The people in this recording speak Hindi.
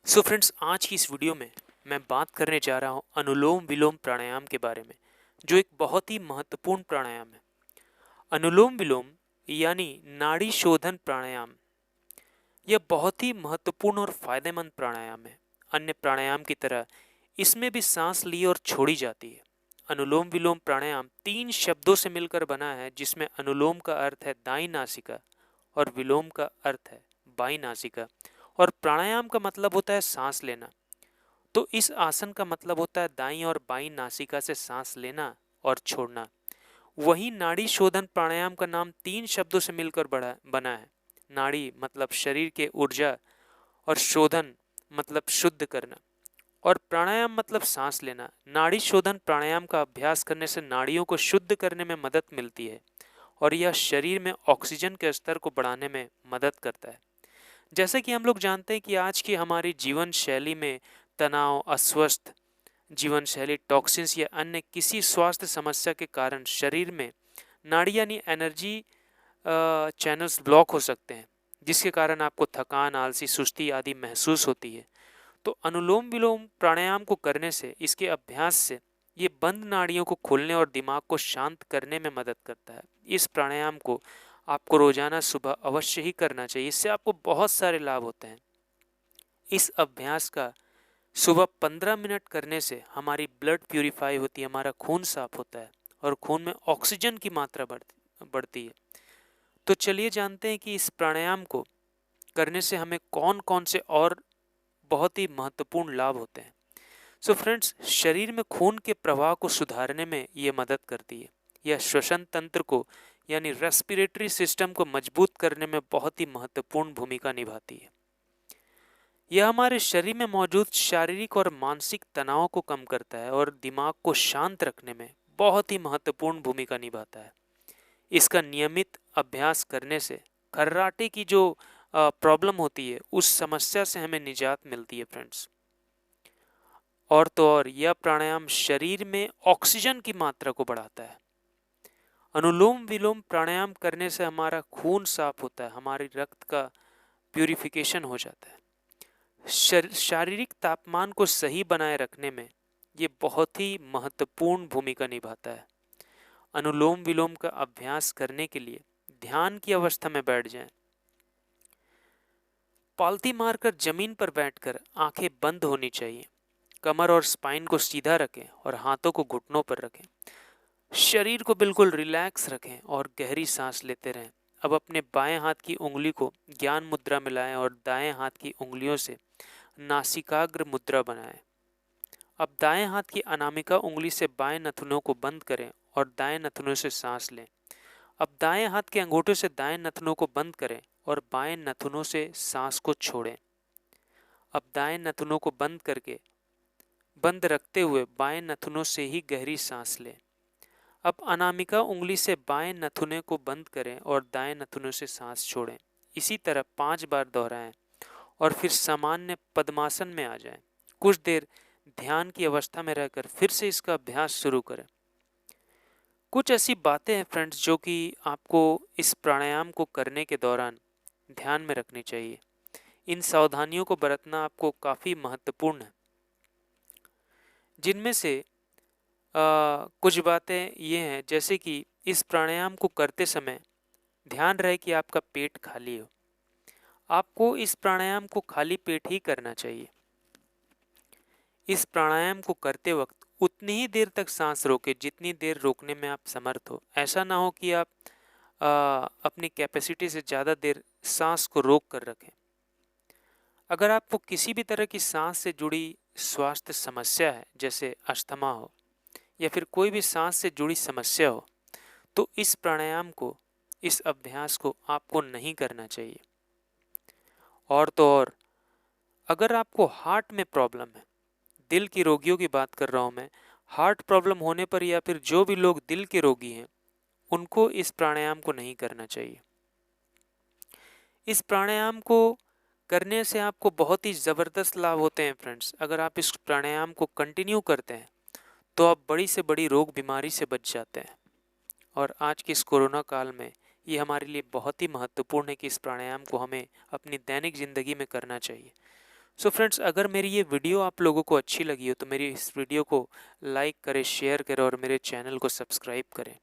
सो फ्रेंड्स, आज की इस वीडियो में मैं बात करने जा रहा हूँ अनुलोम विलोम प्राणायाम के बारे में, जो एक बहुत ही महत्वपूर्ण प्राणायाम है। अनुलोम विलोम यानी नाड़ी शोधन प्राणायाम, यह बहुत ही महत्वपूर्ण और फायदेमंद प्राणायाम है। अन्य प्राणायाम की तरह इसमें भी सांस ली और छोड़ी जाती है। अनुलोम विलोम प्राणायाम 3 शब्दों से मिलकर बना है, जिसमें अनुलोम का अर्थ है दाई नासिका और विलोम का अर्थ है बाई नासिका, और प्राणायाम का मतलब होता है सांस लेना। तो इस आसन का मतलब होता है दाईं और बाईं नासिका से सांस लेना और छोड़ना। वहीं नाड़ी शोधन प्राणायाम का नाम 3 शब्दों से मिलकर बना है। नाड़ी मतलब शरीर के ऊर्जा, और शोधन मतलब शुद्ध करना, और प्राणायाम मतलब सांस लेना। नाड़ी शोधन प्राणायाम का अभ्यास करने से नाड़ियों को शुद्ध करने में मदद मिलती है, और यह शरीर में ऑक्सीजन के स्तर को बढ़ाने में मदद करता है। जैसे कि हम लोग जानते हैं कि आज की हमारी जीवन शैली में तनाव, अस्वस्थ जीवन शैली, टॉक्सिन्स या अन्य किसी स्वास्थ्य समस्या के कारण शरीर में नाड़ी यानी एनर्जी चैनल्स ब्लॉक हो सकते हैं, जिसके कारण आपको थकान, आलसी, सुस्ती आदि महसूस होती है। तो अनुलोम विलोम प्राणायाम को करने से, इसके अभ्यास से, ये बंद नाड़ियों को खोलने और दिमाग को शांत करने में मदद करता है। इस प्राणायाम को आपको रोजाना सुबह अवश्य ही करना चाहिए। इससे आपको बहुत सारे लाभ होते हैं। इस अभ्यास का सुबह 15 मिनट करने से हमारी ब्लड प्यूरिफाई होती है, हमारा खून साफ होता है और खून में ऑक्सीजन की मात्रा बढ़ती है। तो चलिए जानते हैं कि इस प्राणायाम को करने से हमें कौन कौन से और बहुत ही महत्वपूर्ण लाभ होते हैं। सो फ्रेंड्स, शरीर में खून के प्रवाह को सुधारने में ये मदद करती है। यह श्वसन तंत्र को यानी रेस्पिरेटरी सिस्टम को मजबूत करने में बहुत ही महत्वपूर्ण भूमिका निभाती है। यह हमारे शरीर में मौजूद शारीरिक और मानसिक तनाव को कम करता है और दिमाग को शांत रखने में बहुत ही महत्वपूर्ण भूमिका निभाता है। इसका नियमित अभ्यास करने से खर्राटे की जो प्रॉब्लम होती है, उस समस्या से हमें निजात मिलती है फ्रेंड्स। और तो और यह प्राणायाम शरीर में ऑक्सीजन की मात्रा को बढ़ाता है। अनुलोम विलोम प्राणायाम करने से हमारा खून साफ होता है, हमारी रक्त का प्यूरिफिकेशन हो जाता है। शारीरिक तापमान को सही बनाए रखने में ये बहुत ही महत्वपूर्ण भूमिका निभाता है। अनुलोम विलोम का अभ्यास करने के लिए ध्यान की अवस्था में बैठ जाएं। पालती मारकर जमीन पर बैठकर आंखें बंद होनी चाहिए। कमर और स्पाइन को सीधा रखें और हाथों को घुटनों पर रखें। शरीर को बिल्कुल रिलैक्स रखें और गहरी सांस लेते रहें। अब अपने बाएं हाथ की उंगली को ज्ञान मुद्रा में लाएं और दाएं हाथ की उंगलियों से नासिकाग्र मुद्रा बनाएं। अब दाएं हाथ की अनामिका उंगली से बाएं नथुनों को बंद करें और दाएं नथुनों से सांस लें। अब दाएं हाथ के अंगूठे से दाएं नथुनों को बंद करें और बाएं नथुनों से सांस को छोड़ें। अब दाएं नथुनों को बंद रखते हुए बाएं नथुनों से ही गहरी सांस लें। अब अनामिका उंगली से बाएं नथुने को बंद करें और दाएं नथुने से सांस छोड़ें। इसी तरह 5 बार दोहराएं और फिर सामान्य पद्मासन में आ जाएं। कुछ देर ध्यान की अवस्था में रहकर फिर से इसका अभ्यास शुरू करें। कुछ ऐसी बातें हैं फ्रेंड्स, जो कि आपको इस प्राणायाम को करने के दौरान ध्यान में रखनी चाहिए। इन सावधानियों को बरतना आपको काफ़ी महत्वपूर्ण है। जिनमें से कुछ बातें ये हैं, जैसे कि इस प्राणायाम को करते समय ध्यान रहे कि आपका पेट खाली हो। आपको इस प्राणायाम को खाली पेट ही करना चाहिए। इस प्राणायाम को करते वक्त उतनी ही देर तक सांस रोके जितनी देर रोकने में आप समर्थ हो। ऐसा ना हो कि आप अपनी कैपेसिटी से ज़्यादा देर सांस को रोक कर रखें। अगर आपको किसी भी तरह की सांस से जुड़ी स्वास्थ्य समस्या है, जैसे अस्थमा हो या फिर कोई भी सांस से जुड़ी समस्या हो, तो इस प्राणायाम को, इस अभ्यास को आपको नहीं करना चाहिए। और तो और अगर आपको हार्ट में प्रॉब्लम है, दिल की रोगियों की बात कर रहा हूँ मैं, हार्ट प्रॉब्लम होने पर या फिर जो भी लोग दिल के रोगी हैं, उनको इस प्राणायाम को नहीं करना चाहिए। इस प्राणायाम को करने से आपको बहुत ही ज़बरदस्त लाभ होते हैं फ्रेंड्स। अगर आप इस प्राणायाम को कंटिन्यू करते हैं तो आप बड़ी से बड़ी रोग बीमारी से बच जाते हैं। और आज के इस कोरोना काल में ये हमारे लिए बहुत ही महत्वपूर्ण है कि इस प्राणायाम को हमें अपनी दैनिक ज़िंदगी में करना चाहिए। सो फ्रेंड्स, अगर मेरी ये वीडियो आप लोगों को अच्छी लगी हो तो मेरी इस वीडियो को लाइक करें, शेयर करें और मेरे चैनल को सब्सक्राइब करें।